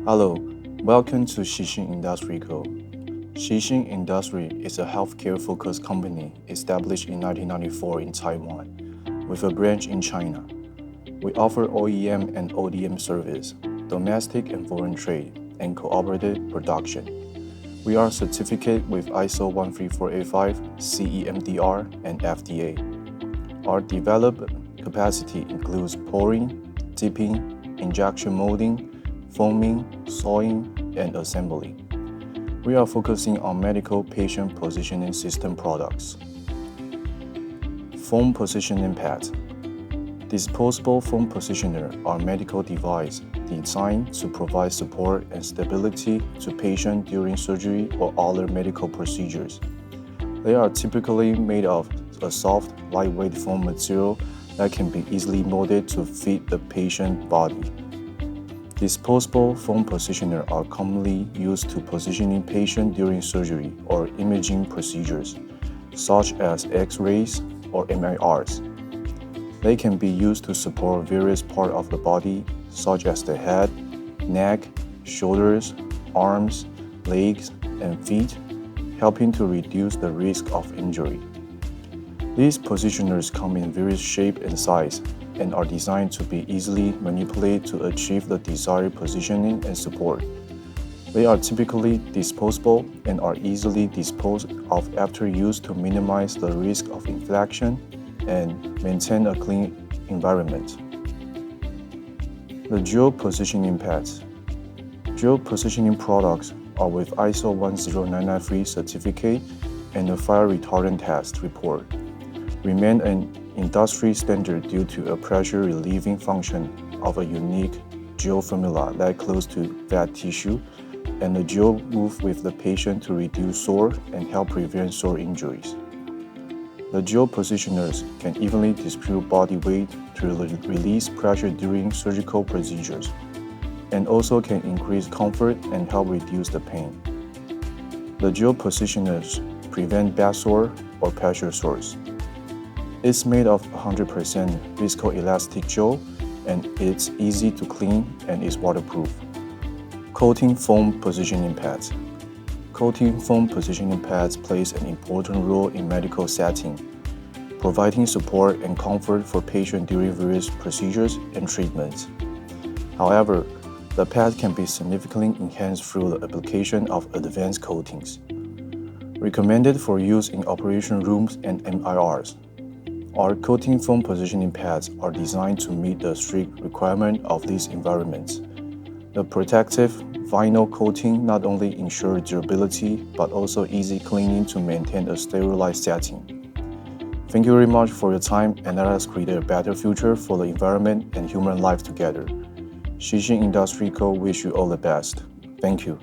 Hello, welcome to Shyi Industry Co. Shyi Industry is a healthcare-focused company established in 1994 in Taiwan, with a branch in China. We offer OEM and ODM service, domestic and foreign trade, and cooperative production. We are certificate with ISO 13485, CE/MDR, and FDA. Our developed capacity includes pouring, dipping, injection molding, foaming, sawing, and assembly. We are focusing on medical patient positioning system products. Foam positioning pads. Disposable foam positioner are medical devices designed to provide support and stability to patients during surgery or other medical procedures. They are typically made of a soft, lightweight foam material that can be easily molded to fit the patient's body. Disposable foam positioners are commonly used to positioning patients during surgery or imaging procedures, such as X-rays or MRIs. They can be used to support various parts of the body, such as the head, neck, shoulders, arms, legs, and feet, helping to reduce the risk of injury. These positioners come in various shapes and sizes and are designed to be easily manipulated to achieve the desired positioning and support. They are typically disposable and are easily disposed of after use to minimize the risk of infection and maintain a clean environment. The dual positioning pads. Dual positioning products are with ISO 10993 certificate and a fire retardant test report. Remain an industry standard due to a pressure relieving function of a unique gel formula that close to fat tissue, and the gel move with the patient to reduce sore and help prevent sore injuries. The gel positioners can evenly distribute body weight to release pressure during surgical procedures, and also can increase comfort and help reduce the pain. The gel positioners prevent back sore or pressure sores. It's made of 100% viscoelastic gel, and it's easy to clean and is waterproof. Coating foam positioning pads. Coating foam positioning pads plays an important role in medical setting, providing support and comfort for patients during various procedures and treatments. However, the pad can be significantly enhanced through the application of advanced coatings. Recommended for use in operation rooms and MIRs. Our coating foam positioning pads are designed to meet the strict requirement of these environments. The protective vinyl coating not only ensures durability, but also easy cleaning to maintain a sterilized setting. Thank you very much for your time, and let us create a better future for the environment and human life together. Shyi Industry Co. wish you all the best. Thank you.